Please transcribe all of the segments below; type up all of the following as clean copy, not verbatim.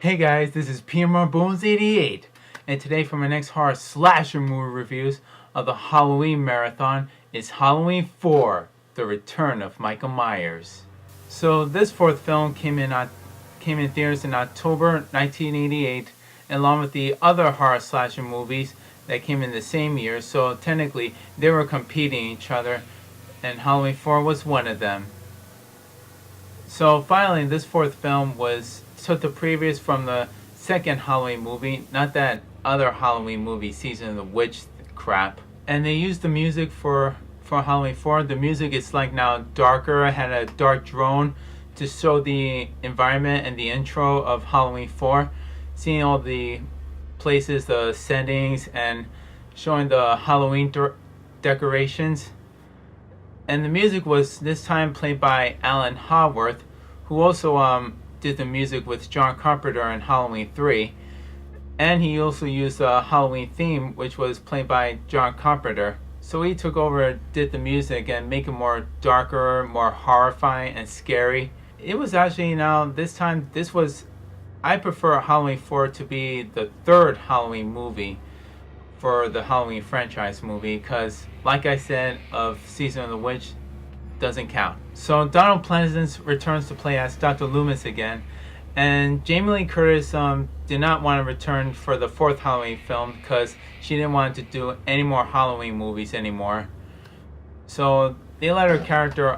Hey guys, this is P.M.R.Bonez88, and today for my next horror slasher movie reviews of the Halloween marathon is Halloween 4, The Return of Michael Myers. So this fourth film came in theaters in October 1988, along with the other horror slasher movies that came in the same year, so technically they were competing each other, and Halloween 4 was one of them. So finally, this fourth film took the previous from the second Halloween movie, not that other Halloween movie, Season of the Witch crap. And they used the music for Halloween 4. The music is like now darker. I had a dark drone to show the environment and the intro of Halloween 4. Seeing all the places, the settings, and showing the Halloween decorations. And the music was this time played by Alan Haworth, who also did the music with John Carpenter in Halloween 3. And he also used the Halloween theme, which was played by John Carpenter. So he took over, did the music, and make it more darker, more horrifying and scary. It was actually, I prefer Halloween 4 to be the third Halloween movie for the Halloween franchise movie, because like I said, of Season of the Witch doesn't count. So Donald Pleasence returns to play as Dr. Loomis again, and Jamie Lee Curtis did not want to return for the fourth Halloween film because she didn't want to do any more Halloween movies anymore. So they let her character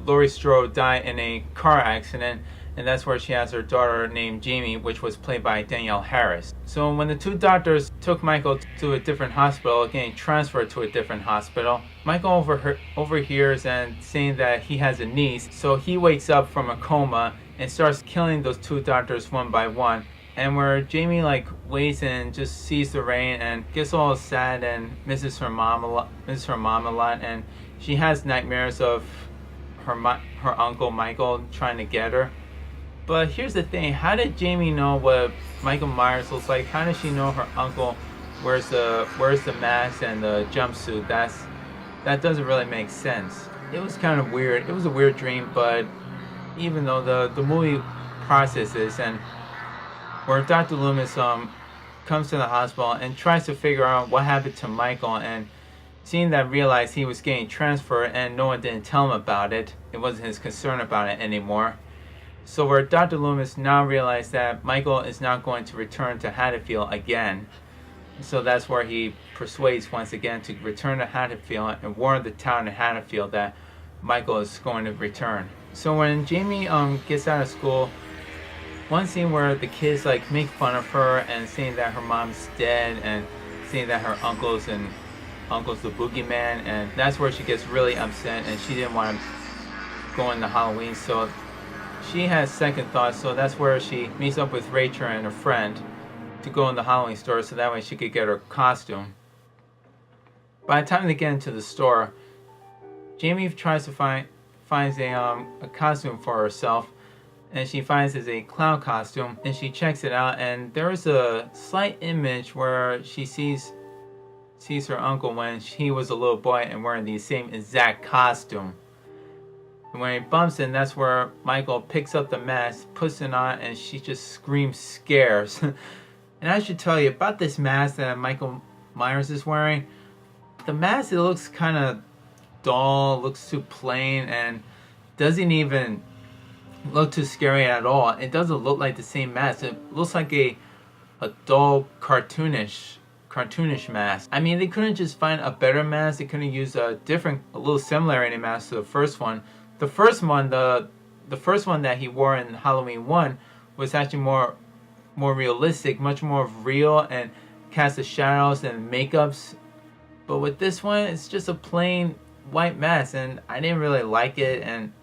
Laurie Strode die in a car accident, and that's where she has her daughter named Jamie, which was played by Danielle Harris. So when the two doctors took Michael to a different hospital, getting transferred to a different hospital, Michael overhears and saying that he has a niece, so he wakes up from a coma and starts killing those two doctors one by one. And where Jamie waits and just sees the rain and gets all sad and misses her mom a lot, and she has nightmares of her uncle Michael trying to get her. But here's the thing, how did Jamie know what Michael Myers looks like? How does she know her uncle wears the mask and the jumpsuit? That doesn't really make sense. It was kind of weird. It was a weird dream, but even though the movie processes, and where Dr. Loomis comes to the hospital and tries to figure out what happened to Michael, and seeing that realized he was getting transferred and no one didn't tell him about it. It wasn't his concern about it anymore. So where Dr. Loomis now realized that Michael is not going to return to Haddonfield again. So that's where he persuades once again to return to Haddonfield and warn the town of Haddonfield that Michael is going to return. So when Jamie gets out of school, one scene where the kids make fun of her and saying that her mom's dead and saying that her uncle's the boogeyman, and that's where she gets really upset and she didn't want to go into Halloween. So she has second thoughts, so that's where she meets up with Rachel and her friend to go in the Halloween store so that way she could get her costume. By the time they get into the store, Jamie tries to finds a costume for herself, and she finds it's a clown costume, and she checks it out, and there is a slight image where she sees her uncle when he was a little boy and wearing the same exact costume. When he bumps in, that's where Michael picks up the mask, puts it on, and she just screams scares. And I should tell you about this mask that Michael Myers is wearing. The mask, it looks kind of dull, looks too plain, and doesn't even look too scary at all. It doesn't look like the same mask. It looks like a dull, cartoonish mask. I mean, they couldn't just find a better mask. They couldn't use a little similarity mask to the first one. The first one that he wore in Halloween 1 was actually more realistic, much more real, and cast the shadows and makeups. But with this one, it's just a plain white mask, and I didn't really like it, and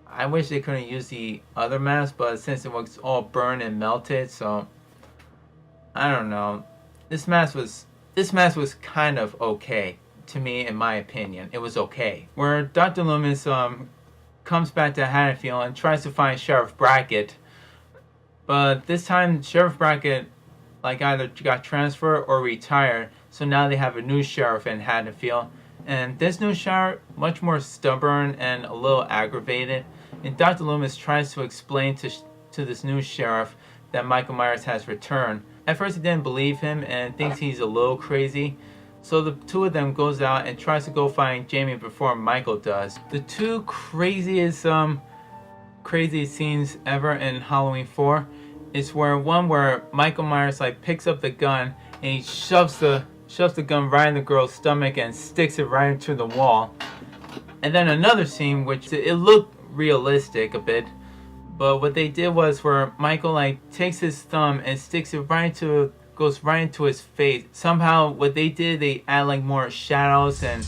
I wish they couldn't use the other mask, but since it was all burned and melted, so I don't know. This mask was kind of okay to me, in my opinion. It was okay. Where Dr. Loomis comes back to Haddonfield and tries to find Sheriff Brackett, but this time Sheriff Brackett either got transferred or retired, so now they have a new sheriff in Haddonfield, and this new sheriff much more stubborn and a little aggravated, and Dr. Loomis tries to explain to this new sheriff that Michael Myers has returned. At first he didn't believe him and thinks he's a little crazy. So the two of them goes out and tries to go find Jamie before Michael does. The two craziest scenes ever in Halloween 4 is where Michael Myers like picks up the gun and he shoves the gun right in the girl's stomach and sticks it right into the wall. And then another scene which it looked realistic a bit, but what they did was where Michael like takes his thumb and sticks it goes right into his face. Somehow what they did, they add like more shadows and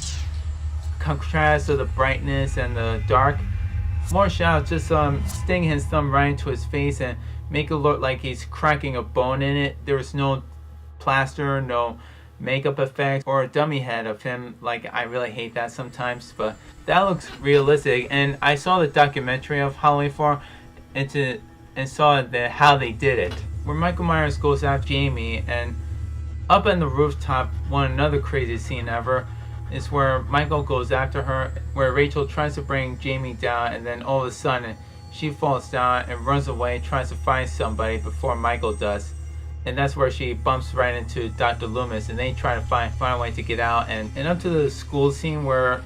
contrast of the brightness and the dark. More shadows, just sticking his thumb right into his face and make it look like he's cracking a bone in it. There was no plaster, no makeup effects or a dummy head of him. Like, I really hate that sometimes, but that looks realistic. And I saw the documentary of Halloween 4 and saw how they did it, where Michael Myers goes after Jamie, and up on the rooftop, another crazy scene ever is where Michael goes after her, where Rachel tries to bring Jamie down, and then all of a sudden she falls down and runs away, tries to find somebody before Michael does. And that's where she bumps right into Dr. Loomis, and they try to find a way to get out. And up to the school scene where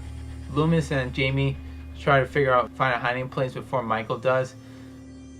Loomis and Jamie try to find a hiding place before Michael does.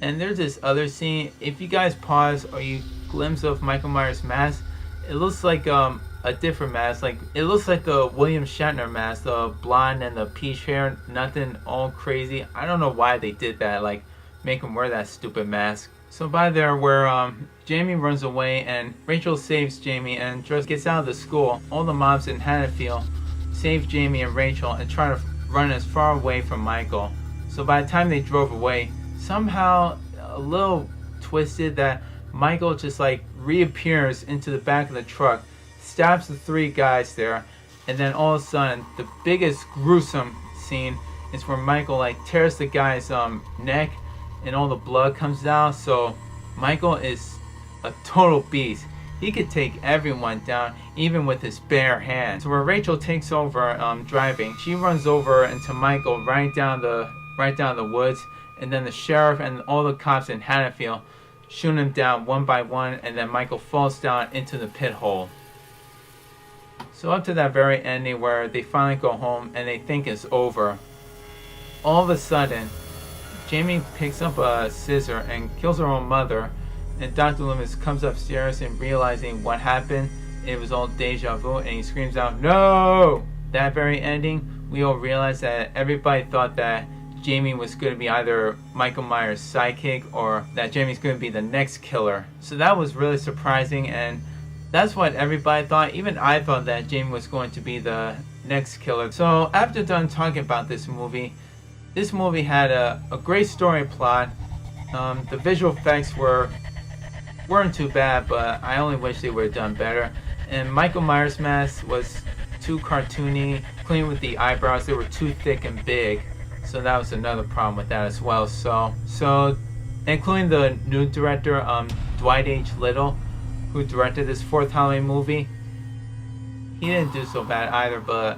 And there's this other scene, if you guys pause or you glimpse of Michael Myers' mask, it looks like a different mask. Like, it looks like the William Shatner mask, the blonde and the peach hair, nothing all crazy. I don't know why they did that, like make him wear that stupid mask. So by there where Jamie runs away and Rachel saves Jamie and just gets out of the school, all the mobs in Haddonfield save Jamie and Rachel and try to run as far away from Michael. So by the time they drove away, somehow a little twisted that Michael just like reappears into the back of the truck, stabs the three guys there, and then all of a sudden the biggest gruesome scene is where Michael like tears the guy's neck and all the blood comes down. So Michael is a total beast. He could take everyone down even with his bare hands. So where Rachel takes over driving, she runs over into Michael right down the woods, and then the sheriff and all the cops in Haddonfield shoot him down one by one, and then Michael falls down into the pit hole. So up to that very ending where they finally go home and they think it's over, all of a sudden Jamie picks up a scissor and kills her own mother, and Dr. Loomis comes upstairs and realizing what happened, it was all deja vu, and he screams out, "No!" That very ending, we all realized that everybody thought that Jamie was going to be either Michael Myers' sidekick or that Jamie's going to be the next killer. So that was really surprising, and that's what everybody thought. Even I thought that Jamie was going to be the next killer. So after done talking about this movie had a great story plot. The visual effects weren't too bad, but I only wish they would have done better. And Michael Myers' mask was too cartoony, clean with the eyebrows. They were too thick and big. So that was another problem with that as well. So including the new director, Dwight H. Little, who directed this fourth Halloween movie, he didn't do so bad either. But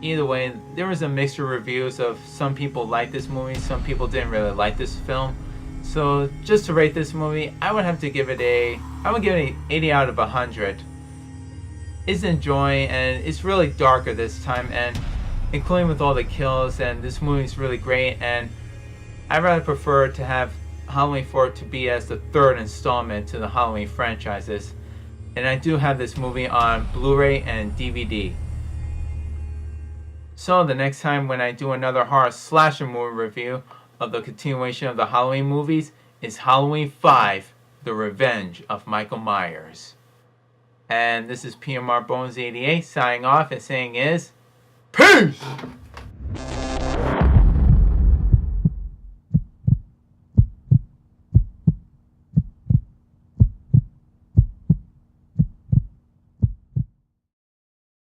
either way, there was a mixture of reviews of some people liked this movie, some people didn't really like this film. So just to rate this movie, I would give it an 80 out of 100. It's enjoying, and it's really darker this time, and including with all the kills, and this movie is really great, and I'd rather prefer to have Halloween 4 to be as the third installment to the Halloween franchises. And I do have this movie on Blu-ray and DVD. So the next time when I do another horror slasher movie review of the continuation of the Halloween movies is Halloween 5, The Revenge of Michael Myers. And this is P.M.R.Bonez88 signing off and saying is, peace!